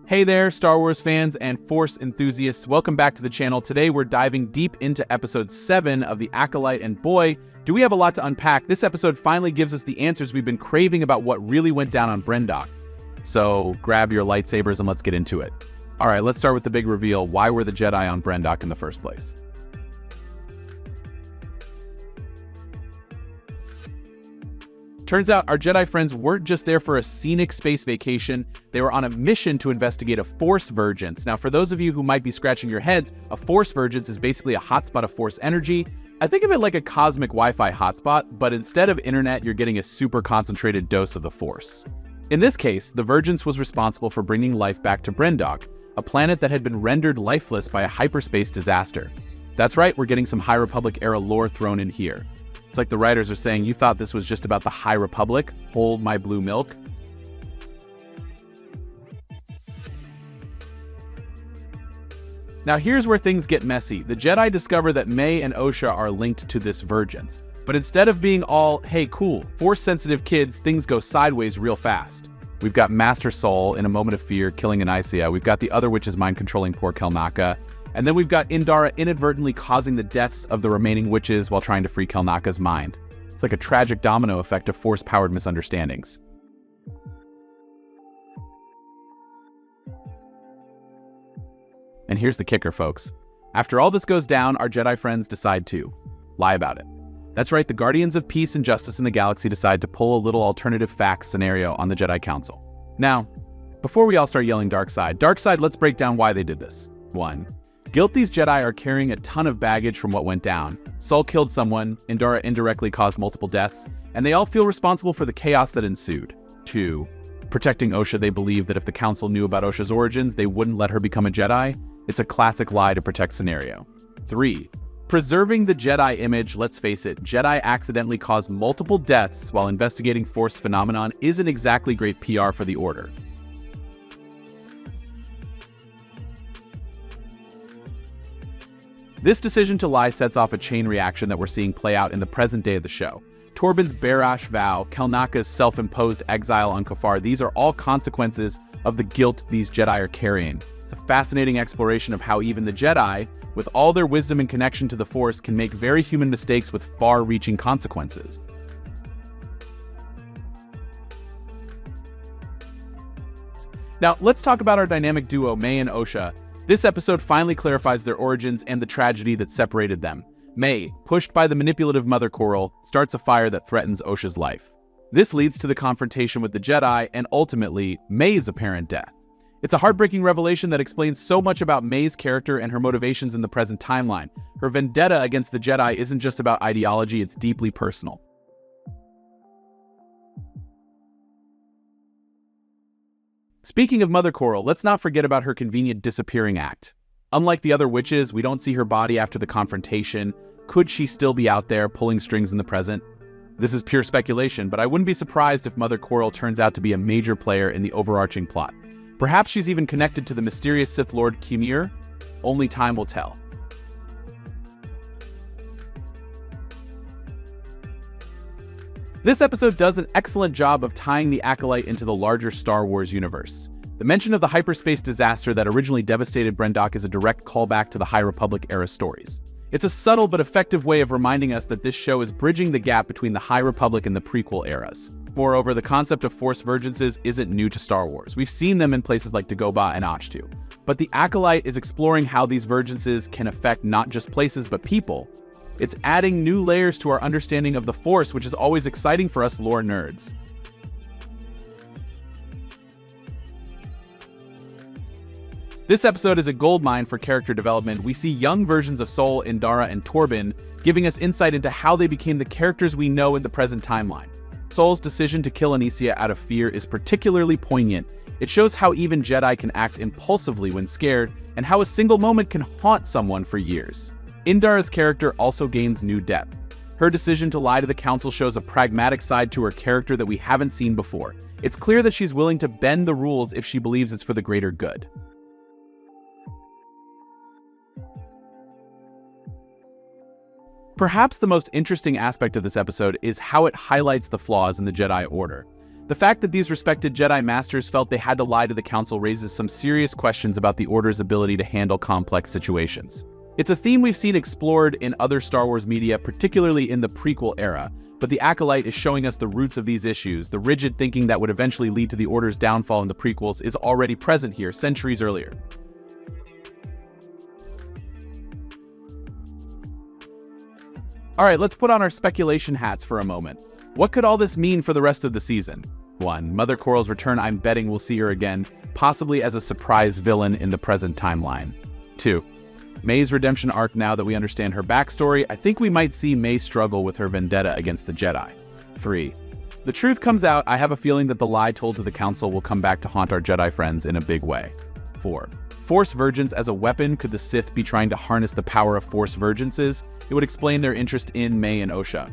Hey there, Star Wars fans and Force enthusiasts. Welcome back to the channel. Today we're diving deep into episode 7 of the Acolyte, and boy, do we have a lot to unpack. This episode finally gives us the answers we've been craving about what really went down on Brendok. So grab your lightsabers and let's get into it. All right, let's start with the big reveal. Why were the Jedi on Brendok in the first place? Turns out our Jedi friends weren't just there for a scenic space vacation, they were on a mission to investigate a Force Vergence. Now, for those of you who might be scratching your heads, a Force Vergence is basically a hotspot of Force energy. I think of it like a cosmic Wi-Fi hotspot, but instead of internet, you're getting a super concentrated dose of the Force. In this case, the Vergence was responsible for bringing life back to Brendok, a planet that had been rendered lifeless by a hyperspace disaster. That's right, we're getting some High Republic-era lore thrown in here. It's like the writers are saying, you thought this was just about the High Republic? Hold my blue milk. Now here's where things get messy. The Jedi discover that May and OSHA are linked to this Vergence. But instead of being all, hey cool, Force-sensitive kids, things go sideways real fast. We've got Master Soul in a moment of fear killing Anicia. We've got the other witches mind-controlling poor Kelnaka. And then we've got Indara inadvertently causing the deaths of the remaining witches while trying to free Kelnaka's mind. It's like a tragic domino effect of Force-powered misunderstandings. And here's the kicker, folks. After all this goes down, our Jedi friends decide to lie about it. That's right, the Guardians of Peace and Justice in the Galaxy decide to pull a little alternative facts scenario on the Jedi Council. Now, before we all start yelling dark side, let's break down why they did this. 1. Guilt. These Jedi are carrying a ton of baggage from what went down. Sol killed someone, Indara indirectly caused multiple deaths, and they all feel responsible for the chaos that ensued. 2. Protecting OSHA. They believe that if the Council knew about OSHA's origins, they wouldn't let her become a Jedi. It's a classic lie to protect scenario. 3. Preserving the Jedi image. Let's face it, Jedi accidentally caused multiple deaths while investigating Force phenomenon isn't exactly great PR for the Order. This decision to lie sets off a chain reaction that we're seeing play out in the present day of the show. Torbin's Barash vow, Kelnaka's self-imposed exile on Kafar, these are all consequences of the guilt these Jedi are carrying. It's a fascinating exploration of how even the Jedi, with all their wisdom and connection to the Force, can make very human mistakes with far-reaching consequences. Now, let's talk about our dynamic duo, May and OSHA. This episode finally clarifies their origins and the tragedy that separated them. May, pushed by the manipulative Mother Coral, starts a fire that threatens OSHA's life. This leads to the confrontation with the Jedi and ultimately, May's apparent death. It's a heartbreaking revelation that explains so much about May's character and her motivations in the present timeline. Her vendetta against the Jedi isn't just about ideology, it's deeply personal. Speaking of Mother Coral, let's not forget about her convenient disappearing act. Unlike the other witches, we don't see her body after the confrontation. Could she still be out there pulling strings in the present? This is pure speculation, but I wouldn't be surprised if Mother Coral turns out to be a major player in the overarching plot. Perhaps she's even connected to the mysterious Sith Lord Qimir. Only time will tell. This episode does an excellent job of tying the Acolyte into the larger Star Wars universe. The mention of the hyperspace disaster that originally devastated Brendok is a direct callback to the High Republic-era stories. It's a subtle but effective way of reminding us that this show is bridging the gap between the High Republic and the prequel eras. Moreover, the concept of Force Vergences isn't new to Star Wars. We've seen them in places like Dagobah and Ahch-To. But the Acolyte is exploring how these Vergences can affect not just places but people. It's adding new layers to our understanding of the Force, which is always exciting for us lore nerds. This episode is a goldmine for character development. We see young versions of Sol, Indara, and Torbin, giving us insight into how they became the characters we know in the present timeline. Sol's decision to kill Anicia out of fear is particularly poignant. It shows how even Jedi can act impulsively when scared, and how a single moment can haunt someone for years. Indara's character also gains new depth. Her decision to lie to the Council shows a pragmatic side to her character that we haven't seen before. It's clear that she's willing to bend the rules if she believes it's for the greater good. Perhaps the most interesting aspect of this episode is how it highlights the flaws in the Jedi Order. The fact that these respected Jedi Masters felt they had to lie to the Council raises some serious questions about the Order's ability to handle complex situations. It's a theme we've seen explored in other Star Wars media, particularly in the prequel era, but the Acolyte is showing us the roots of these issues. The rigid thinking that would eventually lead to the Order's downfall in the prequels is already present here centuries earlier. Alright, let's put on our speculation hats for a moment. What could all this mean for the rest of the season? 1. Mother Coral's return. I'm betting we'll see her again, possibly as a surprise villain in the present timeline. 2. May's redemption arc. Now that we understand her backstory, I think we might see May struggle with her vendetta against the Jedi. 3. The truth comes out. I have a feeling that the lie told to the Council will come back to haunt our Jedi friends in a big way. 4. Force Virgins as a weapon. Could the Sith be trying to harness the power of Force Virginses? It would explain their interest in May and OSHA.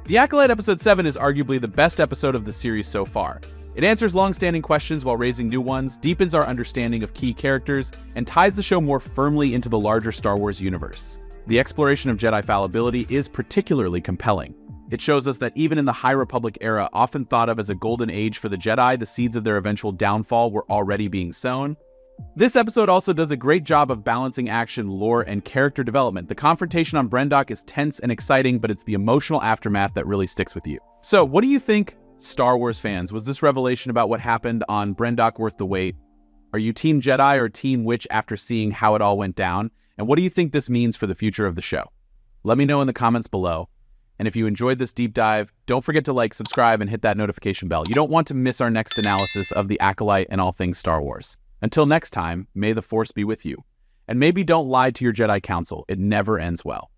The Acolyte Episode 7 is arguably the best episode of the series so far. It answers long-standing questions while raising new ones, deepens our understanding of key characters, and ties the show more firmly into the larger Star Wars universe. The exploration of Jedi fallibility is particularly compelling. It shows us that even in the High Republic era, often thought of as a golden age for the Jedi, the seeds of their eventual downfall were already being sown. This episode also does a great job of balancing action, lore, and character development. The confrontation on Brendok is tense and exciting, but it's the emotional aftermath that really sticks with you. So, what do you think, Star Wars fans? Was this revelation about what happened on Brendok worth the wait? Are you Team Jedi or Team Witch after seeing how it all went down? And what do you think this means for the future of the show? Let me know in the comments below. And if you enjoyed this deep dive, don't forget to like, subscribe, and hit that notification bell. You don't want to miss our next analysis of the Acolyte and all things Star Wars. Until next time, may the Force be with you. And maybe don't lie to your Jedi Council. It never ends well.